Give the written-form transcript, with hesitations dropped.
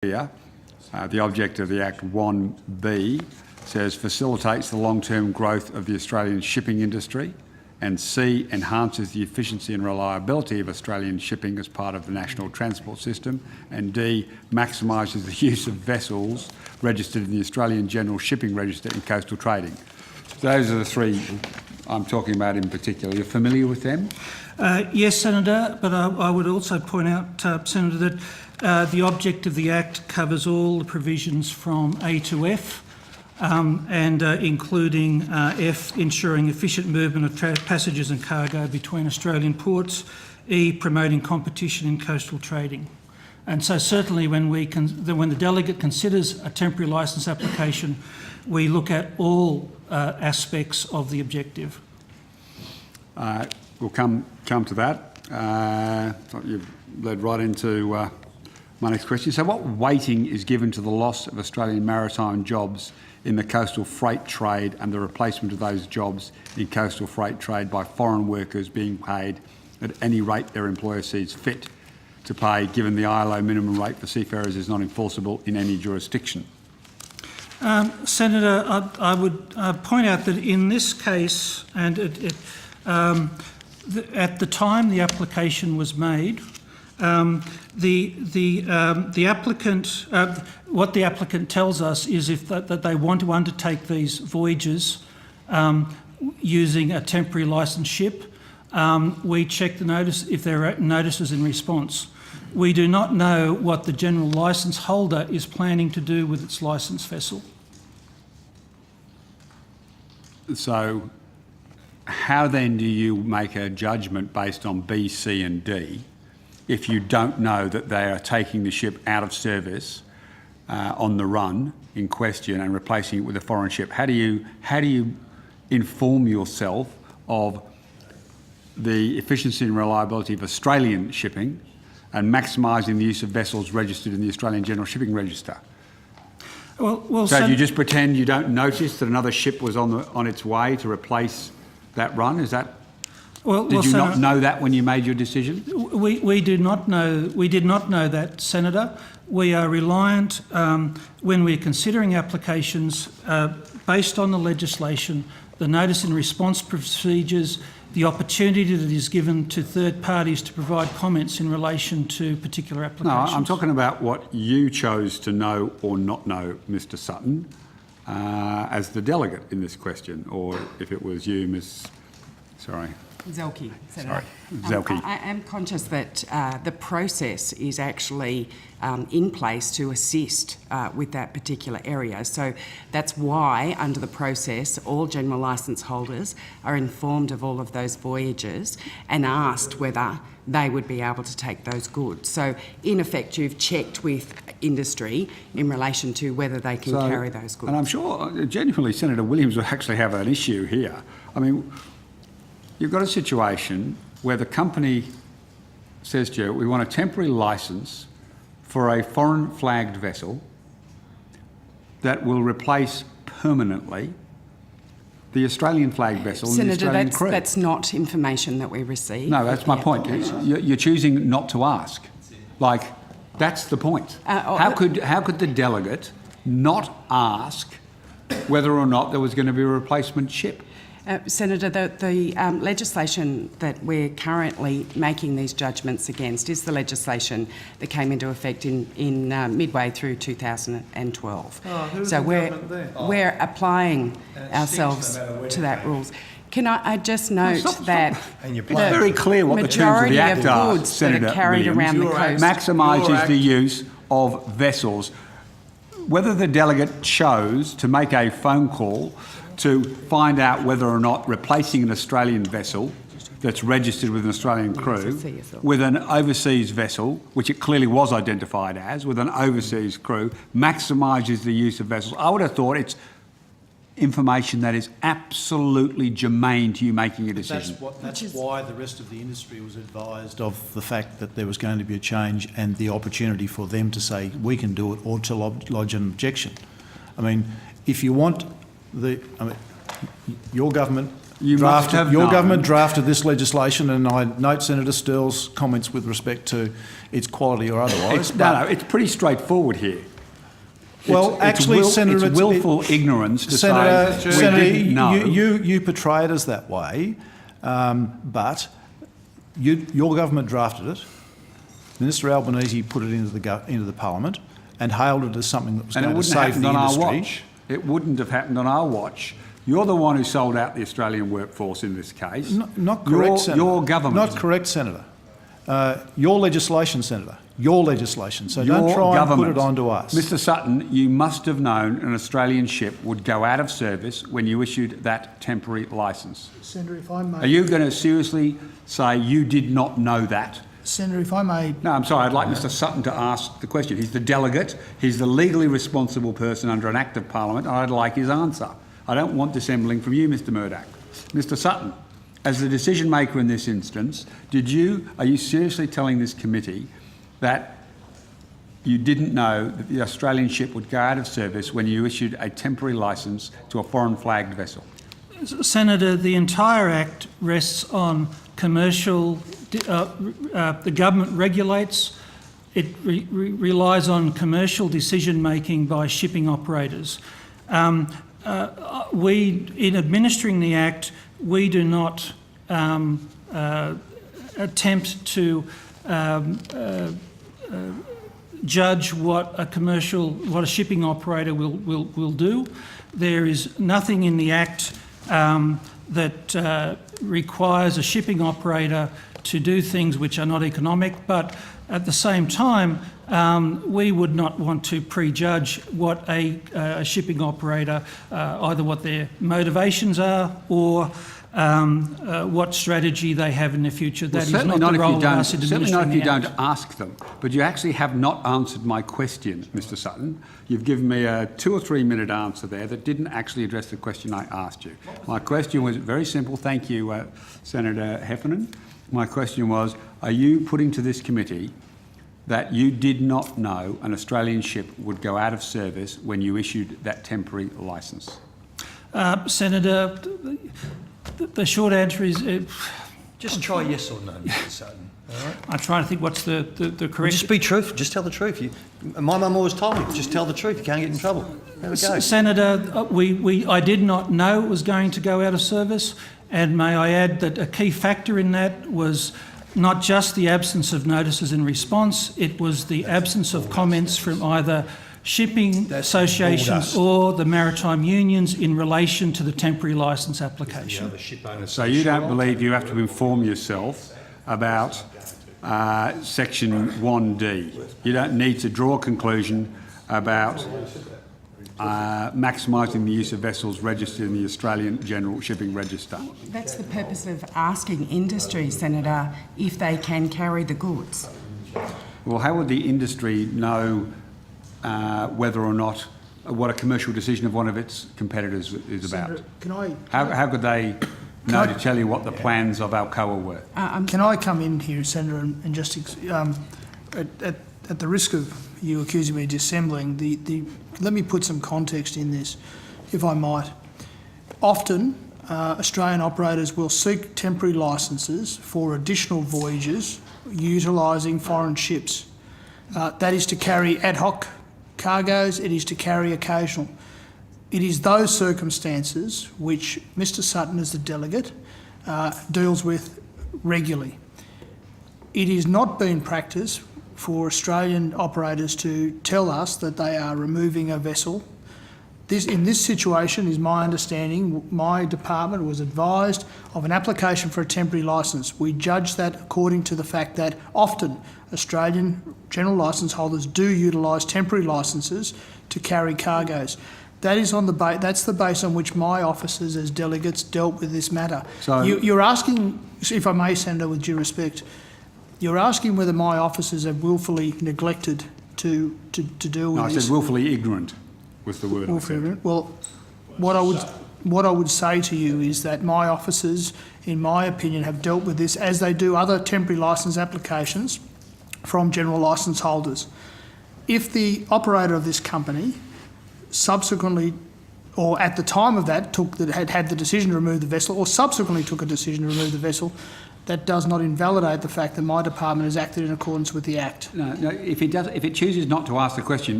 Here, the object of the Act 1B says facilitates the long-term growth of the Australian shipping industry, and C, enhances the efficiency and reliability of Australian shipping as part of the national transport system, and D, maximises the use of vessels registered in the Australian General Shipping Register in coastal trading. Those are the three I'm talking about in particular. You're familiar with them? Yes, Senator, but I would also point out, Senator, that the object of the Act covers all the provisions from A to F, and including F, ensuring efficient movement of passengers and cargo between Australian ports, E, promoting competition in coastal trading. And so certainly when the delegate considers a temporary licence application, we look at all aspects of the objective. We'll come to that. You've led right into my next question. So what weighting is given to the loss of Australian maritime jobs in the coastal freight trade and the replacement of those jobs in coastal freight trade by foreign workers being paid at any rate their employer sees fit to pay, given the ILO minimum rate for seafarers is not enforceable in any jurisdiction? Senator, I would point out that in this case, and at the time the application was made, the applicant, what the applicant tells us is that they want to undertake these voyages using a temporary licensed ship. We check the notice if there are notices in response. We do not know what the general licence holder is planning to do with its licensed vessel. So how then do you make a judgment based on B, C and D if you don't know that they are taking the ship out of service on the run in question and replacing it with a foreign ship? How do you inform yourself of the efficiency and reliability of Australian shipping and maximising the use of vessels registered in the Australian General Shipping Register? So you just pretend you don't notice that another ship was on its way to replace that run? Is that? Did you not know that when you made your decision? We did not know. We did not know that, Senator. We are reliant when we're considering applications based on the legislation, the notice and response procedures, the opportunity that is given to third parties to provide comments in relation to particular applications. No, I'm talking about what you chose to know or not know, Mr. Sutton, as the delegate in this question, or if it was you, Zelke, Senator. Zelke. I am conscious that the process is actually in place to assist with that particular area. So that's why, under the process, all general licence holders are informed of all of those voyages and asked whether they would be able to take those goods. So, in effect, you've checked with industry in relation to whether they can carry those goods. And I'm sure, genuinely, Senator Williams would actually have an issue here. I mean, you've got a situation where the company says to you, we want a temporary licence for a foreign flagged vessel that will replace permanently the Australian flagged vessel and the Australian crew. That's not information that we receive. No, that's my point. You're choosing not to ask. Like, that's the point. How could the delegate not ask whether or not there was going to be a replacement ship? Senator, the legislation that we're currently making these judgments against is the legislation that came into effect in midway through 2012. So we're applying ourselves to that rules. Can I just note that it's very clear what the terms of the Act are, Senator Williams. Maximises the use of vessels. Whether the delegate chose to make a phone call to find out whether or not replacing an Australian vessel that's registered with an Australian crew with an overseas vessel, which it clearly was identified as, with an overseas crew, maximises the use of vessels. I would have thought it's information that is absolutely germane to you making a decision. That's why the rest of the industry was advised of the fact that there was going to be a change and the opportunity for them to say, we can do it, or to lodge an objection. I mean, if you want your government You must have your known. government drafted this legislation, and I note Senator Sterle's comments with respect to its quality or otherwise. It's pretty straightforward here. Well, actually, Senator, it's willful ignorance to Senator, say Senator, we didn't know. you portray it as that way, but your government drafted it. Minister Albanese put it into the Parliament and hailed it as something that was going to save the industry. It wouldn't have happened on our watch. You're the one who sold out the Australian workforce in this case. Not correct, Senator. Your government. Not correct, Senator. Your legislation, Senator. Your legislation. So Your don't try government. and put it onto us. Mr Sutton, you must have known an Australian ship would go out of service when you issued that temporary licence. Senator, if I may... Are you going to seriously say you did not know that? Senator, if I may... No, I'm sorry. I'd like Mr Sutton to ask the question. He's the delegate. He's the legally responsible person under an Act of Parliament, and I'd like his answer. I don't want dissembling from you, Mr Murdoch. Mr Sutton, as the decision maker in this instance, are you seriously telling this committee that you didn't know that the Australian ship would go out of service when you issued a temporary licence to a foreign flagged vessel? Senator, the entire Act rests on commercial... the government regulates. It relies on commercial decision-making by shipping operators. In administering the Act, we do not attempt to judge what a shipping operator will do. There is nothing in the Act that requires a shipping operator to do things which are not economic, but at the same time, we would not want to prejudge what a shipping operator, either what their motivations are or what strategy they have in the future. That is not the role of us in administering the Act. Certainly not if you don't ask them. But you actually have not answered my question, Mr Sutton. You've given me a 2 or 3 minute answer there that didn't actually address the question I asked you. My question was very simple. Thank you, Senator Heffernan. My question was, are you putting to this committee that you did not know an Australian ship would go out of service when you issued that temporary licence? Senator, the short answer is... just try yes or no, Mr Sutton. All right? I'm trying to think what's the correct... Well, just be truthful. Just tell the truth. My mum always told me, just tell the truth. You can't get in trouble. There we go. Senator, I did not know it was going to go out of service, and may I add that a key factor in that was not just the absence of notices in response, it was the absence of comments from either shipping associations or the maritime unions in relation to the temporary licence application. So you don't believe you have to inform yourself about Section 1D? You don't need to draw a conclusion about maximising the use of vessels registered in the Australian General Shipping Register? That's the purpose of asking industry, Senator, if they can carry the goods. Well, how would the industry know whether or not what a commercial decision of one of its competitors is about? Senator, can I... How could they know to tell you what the plans of Alcoa were? Can I come in here, Senator, and just... at the risk of you accusing me of dissembling, let me put some context in this, if I might. Often, Australian operators will seek temporary licences for additional voyages utilising foreign ships. That is to carry ad hoc cargoes, it is to carry occasional. It is those circumstances which Mr Sutton, as the delegate, deals with regularly. It is not been practice for Australian operators to tell us that they are removing a vessel. In this situation, is my understanding, my department was advised of an application for a temporary licence. We judge that according to the fact that often Australian general licence holders do utilise temporary licences to carry cargoes. That's the base on which my officers as delegates dealt with this matter. So you're asking, if I may, Senator, with due respect, you're asking whether my officers have wilfully neglected to deal with this. I said wilfully ignorant was the word. Willfully ignorant. Well, what I would say to you is that my officers, in my opinion, have dealt with this as they do other temporary licence applications from general licence holders. If the operator of this company subsequently or at the time of that had the decision to remove the vessel, or subsequently took a decision to remove the vessel, that does not invalidate the fact that my department has acted in accordance with the Act. No, if it chooses not to ask the question,